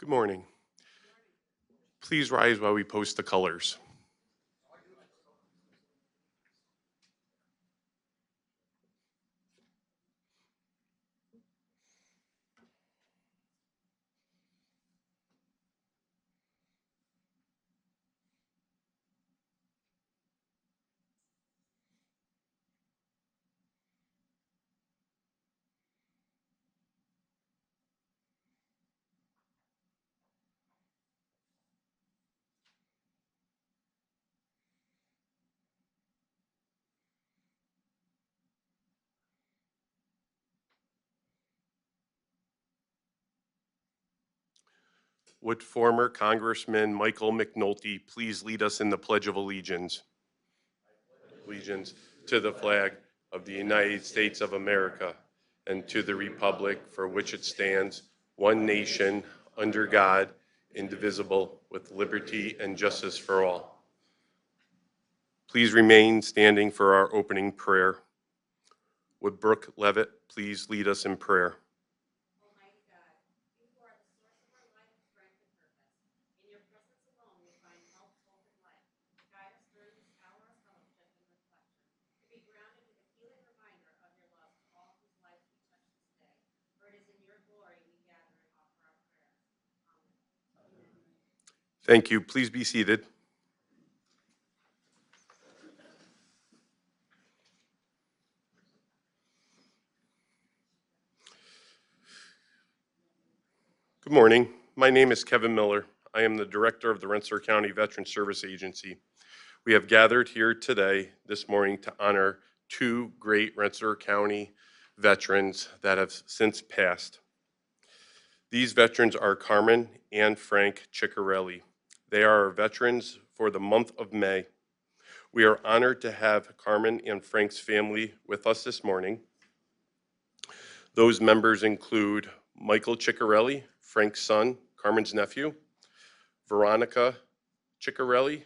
Good morning. Please rise while we post the colors. Would former Congressman Michael McNulty please lead us in the Pledge of Allegiance? Allegiance to the flag of the United States of America and to the republic for which it stands, one nation, under God, indivisible, with liberty and justice for all. Please remain standing for our opening prayer. Would Brooke Levitt please lead us in prayer? Almighty God, you who are the source of our life, strength, and purpose. In your presence alone we find health, hope, and life. Guide us during this hour of fellowship and reflection, to be grounded with a healing reminder of your love to all whose lives we touch this day. For it is in your glory we gather and offer our prayers. Amen. Thank you. Please be seated. Good morning. My name is Kevin Miller. I am the Director of the Rensselaer County Veteran Service Agency. We have gathered here today, this morning, to honor two great Rensselaer County veterans that have since passed. These veterans are Carmen and Frank Ciccarelli. They are our veterans for the month of May. We are honored to have Carmen and Frank's family with us this morning. Those members include Michael Ciccarelli, Frank's son, Carmen's nephew, Veronica Ciccarelli,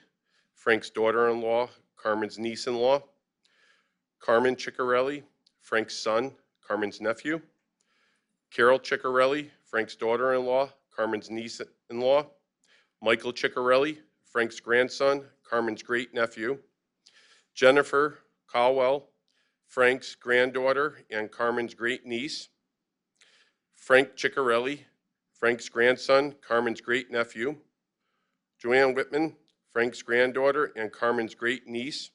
Frank's daughter-in-law, Carmen's niece-in-law, Carmen Ciccarelli, Frank's son, Carmen's nephew, Carol Ciccarelli, Frank's daughter-in-law, Carmen's niece-in-law, Michael Ciccarelli, Frank's grandson, Carmen's great-nephew, Jennifer Caldwell, Frank's granddaughter and Carmen's great-niece, Frank Ciccarelli, Frank's grandson, Carmen's great-nephew, Joanne Whitman, Frank's granddaughter and Carmen's great-niece,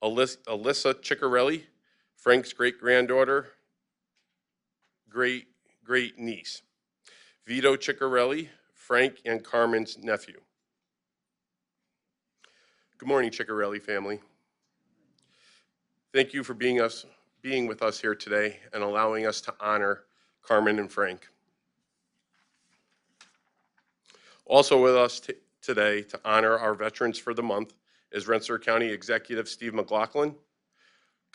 Alyssa Ciccarelli, Frank's great-granddaughter, great-niece, Vito Ciccarelli, Frank and Carmen's nephew. Good morning, Ciccarelli family. Thank you for being with us here today and allowing us to honor Carmen and Frank. Also with us today to honor our veterans for the month is Rensselaer County Executive Steve McLaughlin,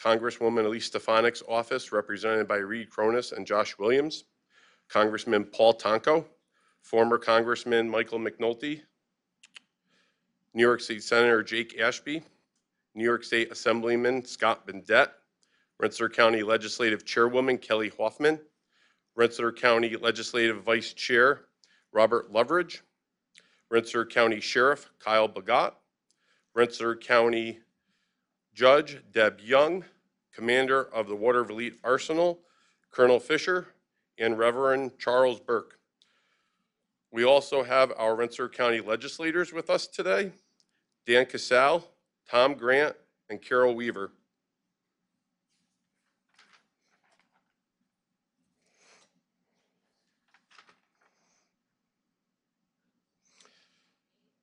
Congresswoman Elise Stefanik's office, represented by Reed Cronus and Josh Williams, Congressman Paul Tonko, former Congressman Michael McNulty, New York State Senator Jake Ashby, New York State Assemblyman Scott Bendet, Rensselaer County Legislative Chairwoman Kelly Hoffman, Rensselaer County Legislative Vice Chair Robert Loveridge, Rensselaer County Sheriff Kyle Bagot, Rensselaer County Judge Deb Young, Commander of the Water Elite Arsenal Colonel Fisher, and Reverend Charles Burke. We also have our Rensselaer County legislators with us today, Dan Casale, Tom Grant, and Carol Weaver.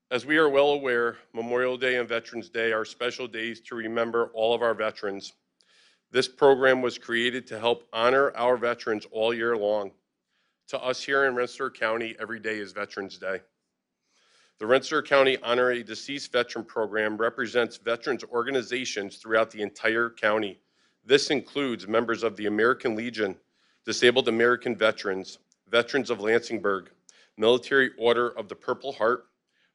As we are well aware, Memorial Day and Veterans Day are special days to remember all of our veterans. This program was created to help honor our veterans all year long. To us here in Rensselaer County, every day is Veterans Day. The Rensselaer County Honor a Deceased Veteran Program represents veterans organizations throughout the entire county. This includes members of the American Legion, Disabled American Veterans, Veterans of Lansingburg, Military Order of the Purple Heart,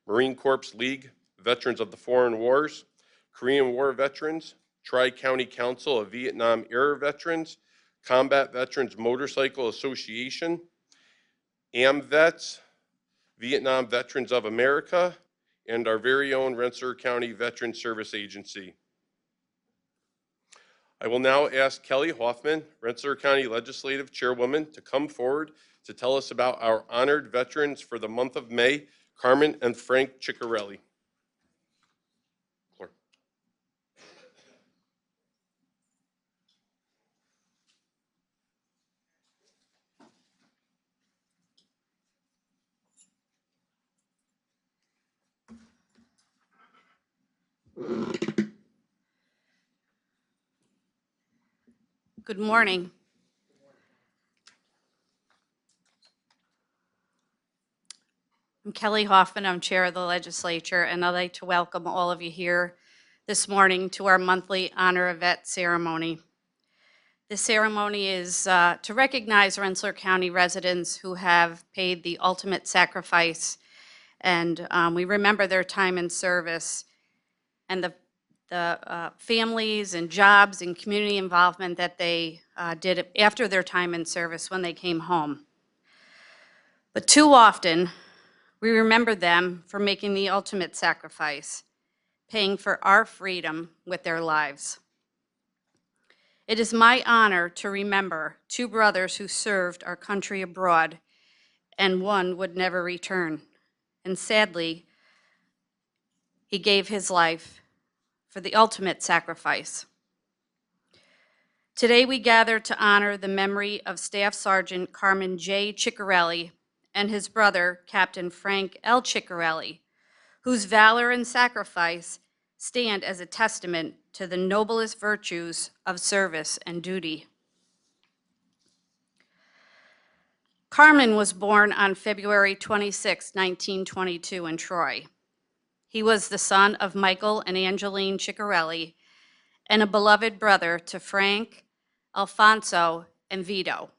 Marine Corps League, Veterans of the Foreign Wars, Korean War Veterans, Tri-County Council of Vietnam-era Veterans, Combat Veterans Motorcycle Association, AMVETS, Vietnam Veterans of America, and our very own Rensselaer County Veteran Service Agency. I will now ask Kelly Hoffman, Rensselaer County Legislative Chairwoman, to come forward to tell us about our honored veterans for the month of May, Carmen and Frank Ciccarelli. Good morning. I'm Kelly Hoffman. I'm Chair of the Legislature, and I'd like to welcome all of you here this morning to our monthly Honor a Vet ceremony. This ceremony is to recognize Rensselaer County residents who have paid the ultimate sacrifice, and we remember their time in service and the families and jobs and community involvement that they did after their time in service when they came home. But too often, we remember them for making the ultimate sacrifice, paying for our freedom with their lives. It is my honor to remember two brothers who served our country abroad, and one would never return. And sadly, he gave his life for the ultimate sacrifice. Today we gather to honor the memory of Staff Sergeant Carmen J. Ciccarelli and his brother, Captain Frank L. Ciccarelli, whose valor and sacrifice stand as a testament to the noblest virtues of service and duty. Carmen was born on February 26, 1922 in Troy. He was the son of Michael and Angeline Ciccarelli and a beloved brother to Frank, Alfonso, and Vito.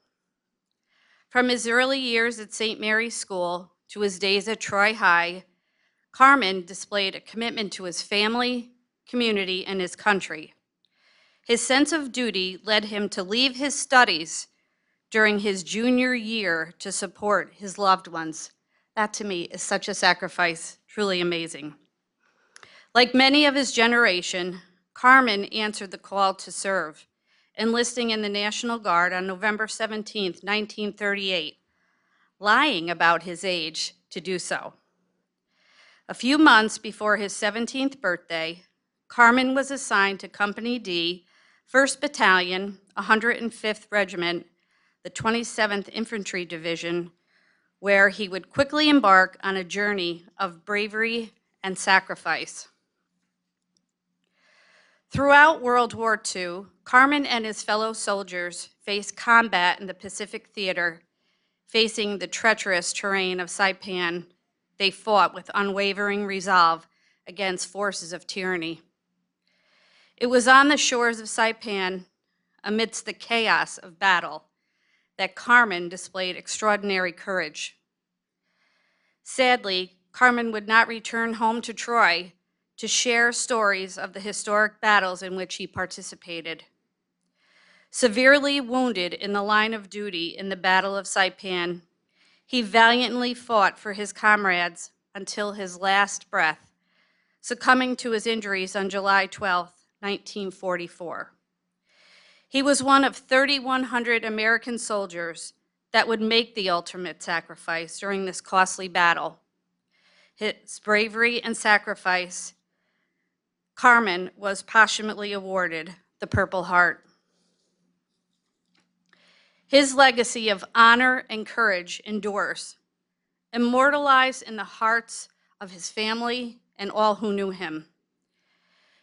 From his early years at St. Mary's School to his days at Troy High, Carmen displayed a commitment to his family, community, and his country. His sense of duty led him to leave his studies during his junior year to support his loved ones. That to me is such a sacrifice, truly amazing. Like many of his generation, Carmen answered the call to serve, enlisting in the National Guard on November 17, 1938, lying about his age to do so. A few months before his 17th birthday, Carmen was assigned to Company D, 1st Battalion, 105th Regiment, the 27th Infantry Division, where he would quickly embark on a journey of bravery and sacrifice. Throughout World War II, Carmen and his fellow soldiers faced combat in the Pacific Theater. Facing the treacherous terrain of Saipan, they fought with unwavering resolve against forces of tyranny. It was on the shores of Saipan, amidst the chaos of battle, that Carmen displayed extraordinary courage. Sadly, Carmen would not return home to Troy to share stories of the historic battles in which he participated. Severely wounded in the line of duty in the Battle of Saipan, he valiantly fought for his comrades until his last breath, succumbing to his injuries on July 12, 1944. He was one of 3,100 American soldiers that would make the ultimate sacrifice during this costly battle. His bravery and sacrifice, Carmen was posthumously awarded the Purple Heart. His legacy of honor and courage endures, immortalized in the hearts of his family and all who knew him.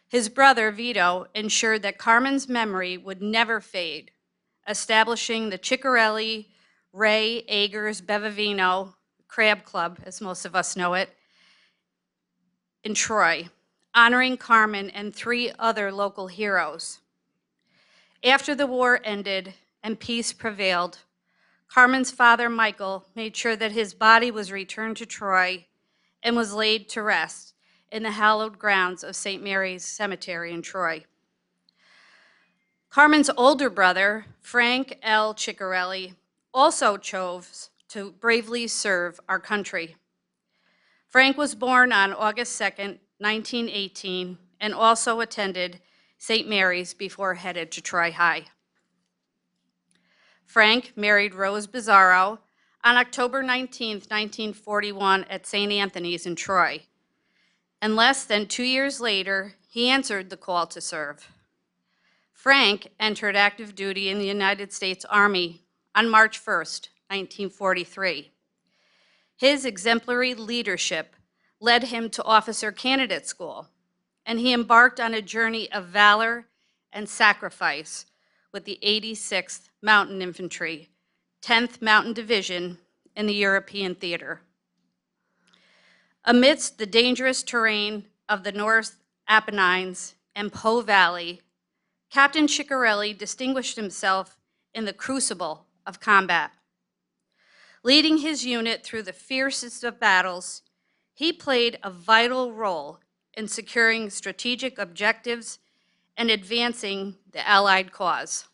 His brother, Vito, ensured that Carmen's memory would never fade, establishing the Ciccarelli, Ray, Agers, Bevavino Crab Club, as most of us know it, in Troy, honoring Carmen and 3 other local heroes. After the war ended and peace prevailed, Carmen's father, Michael, made sure that his body was returned to Troy and was laid to rest in the hallowed grounds of St. Mary's Cemetery in Troy. Carmen's older brother, Frank L. Ciccarelli, also chose to bravely serve our country. Frank was born on August 2nd, 1918, and also attended St. Mary's before headed to Troy High. Frank married Rose Bizarro on October 19, 1941 at St. Anthony's in Troy. And less than 2 years later, he answered the call to serve. Frank entered active duty in the United States Army on March 1st, 1943. His exemplary leadership led him to officer candidate school, and he embarked on a journey of valor and sacrifice with the 86th Mountain Infantry, 10th Mountain Division in the European theater. Amidst the dangerous terrain of the North Apennines and Po Valley, Captain Ciccarelli distinguished himself in the crucible of combat. Leading his unit through the fiercest of battles, he played a vital role in securing strategic objectives and advancing the Allied cause.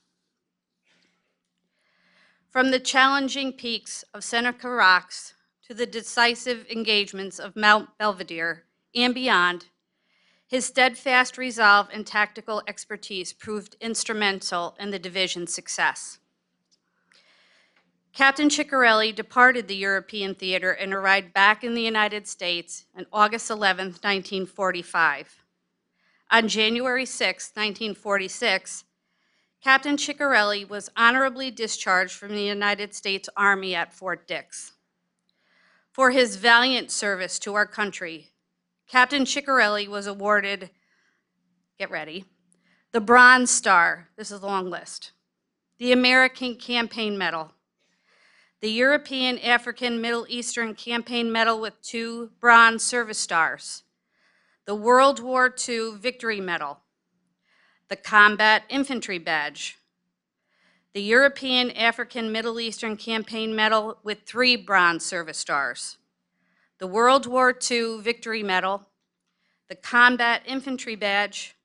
From the challenging peaks of Seneca Rocks to the decisive engagements of Mount Belvedere and beyond, his steadfast resolve and tactical expertise proved instrumental in the division's success. Captain Ciccarelli departed the European theater and arrived back in the United States on August 11, 1945. On January 6, 1946, Captain Ciccarelli was honorably discharged from the United States Army at Fort Dix. For his valiant service to our country, Captain Ciccarelli was awarded, get ready, the Bronze Star, this is a long list, the American Campaign Medal, the European, African, Middle Eastern Campaign Medal with 2 Bronze Service Stars, the World War II Victory Medal, the Combat Infantry Badge, the European, African, Middle Eastern Campaign Medal with 3 Bronze Service Stars, the World War II Victory Medal, the Combat Infantry Badge,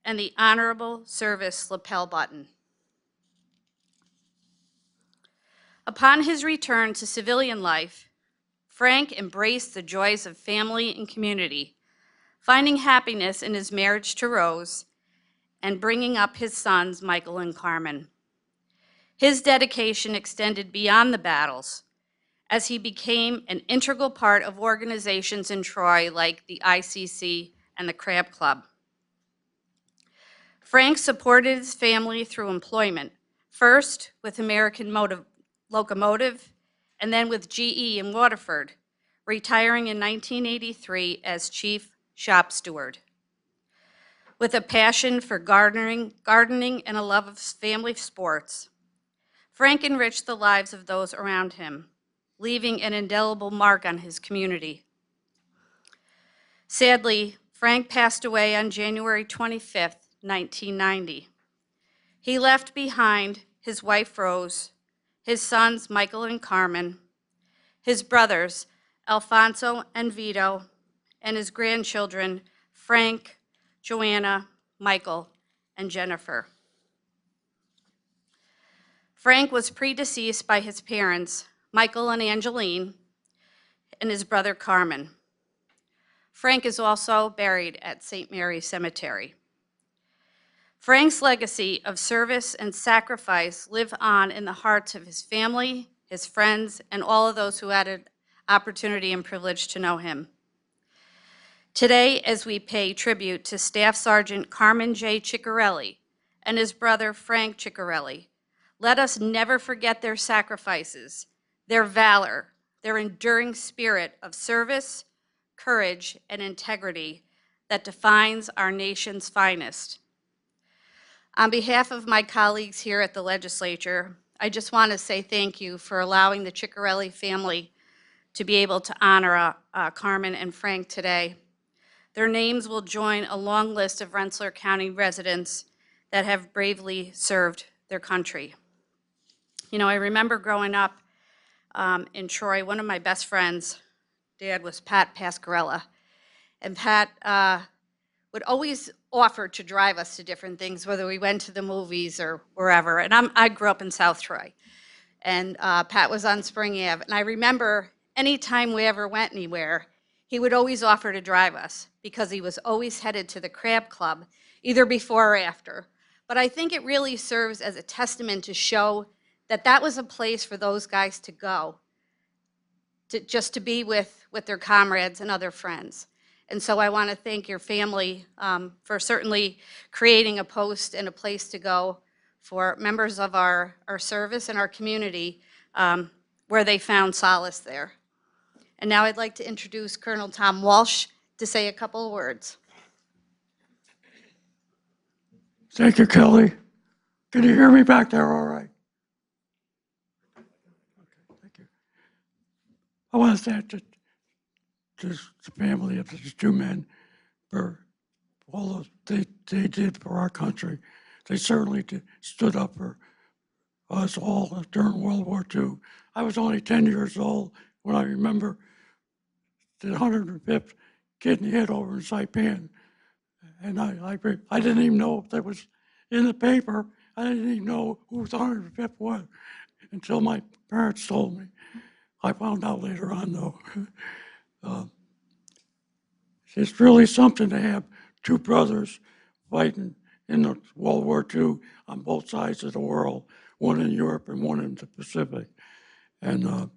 and the Honorable Service Lapel Button. Upon his return to civilian life, Frank embraced the joys of family and community, finding happiness in his marriage to Rose and bringing up his sons, Michael and Carmen. His dedication extended beyond the battles, as he became an integral part of organizations in Troy like the ICC and the Crab Club. Frank supported his family through employment, first with American Locomotive and then with GE in Waterford, retiring in 1983 as chief shop steward. With a passion for gardening and a love of family sports, Frank enriched the lives of those around him, leaving an indelible mark on his community. Sadly, Frank passed away on January 25th, 1990. He left behind his wife, Rose, his sons, Michael and Carmen, his brothers, Alfonso and Vito, and his grandchildren, Frank, Joanna, Michael, and Jennifer. Frank was predeceased by his parents, Michael and Angeline, and his brother, Carmen. Frank is also buried at St. Mary's Cemetery. Frank's legacy of service and sacrifice live on in the hearts of his family, his friends, and all of those who had an opportunity and privilege to know him. Today, as we pay tribute to Staff Sergeant Carmen J. Ciccarelli and his brother Frank Ciccarelli, let us never forget their sacrifices, their valor, their enduring spirit of service, courage, and integrity that defines our nation's finest. On behalf of my colleagues here at the legislature, I just want to say thank you for allowing the Ciccarelli family to be able to honor Carmen and Frank today. Their names will join a long list of Rensselaer County residents that have bravely served their country. You know, I remember growing up in Troy, one of my best friends, Dad, was Pat Pascarella. And Pat would always offer to drive us to different things, whether we went to the movies or wherever. And I grew up in South Troy. And Pat was on Spring Ave. And I remember anytime we ever went anywhere, He would always offer to drive us because he was always headed to the Crab Club, either before or after. But I think it really serves as a testament to show that that was a place for those guys to go, just to be with their comrades and other friends. And so I want to thank your family for certainly creating a post and a place to go for members of our service and our community where they found solace there. And now I'd like to introduce Colonel Tom Walsh to say a couple of words. Thank you, Kelly. Can you hear me back there all right? Okay, thank you. I want to thank the family of these two men for all they did for our country. They certainly stood up for us all during World War II. I was only 10 years old when I remember the 105th getting hit over in Saipan. And I didn't even know if that was in the paper. I didn't even know who the 105th was until my parents told me. I found out later on, though. It's really something to have two brothers fighting in the World War II on both sides of the world, one in Europe and one in the Pacific. And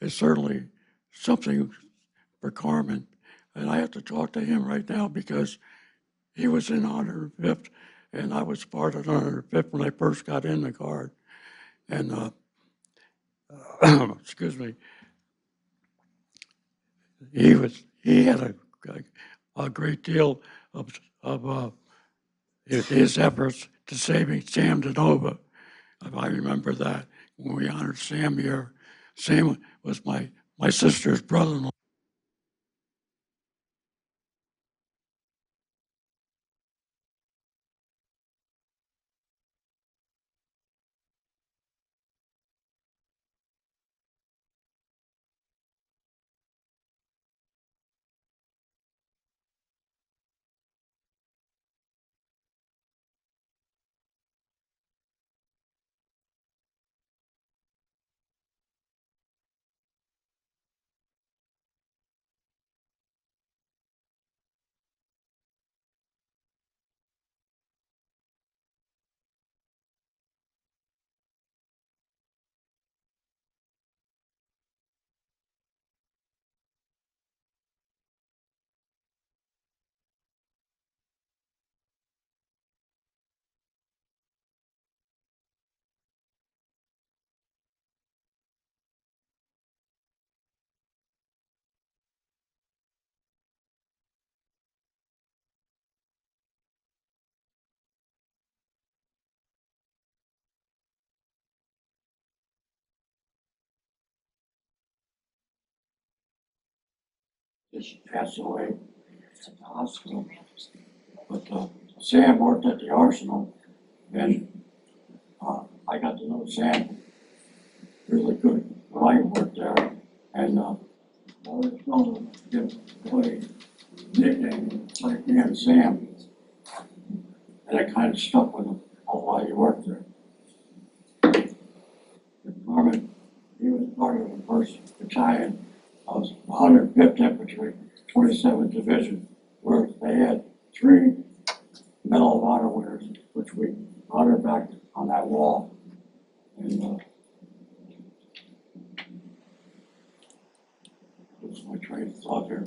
it's certainly something for Carmen. And I have to talk to him right now because he was in 105th, and I was part of 105th when I first got in the Guard. And excuse me, he had a great deal of his efforts to saving Sam DeNova. I remember that when we honored Sam here. Sam was my sister's brother-in-law. Just passed away at the hospital. But Sam worked at the arsenal, and I got to know Sam really good when I worked there. And I was told to give a nickname like me and Sam, and I kind of stuck with him all while he worked there. Norman, he was part of the first battalion of 105th Infantry, 27th Division, where they had 3 Medal of Honor winners, which we honored back on that wall. And this is my train of thought here.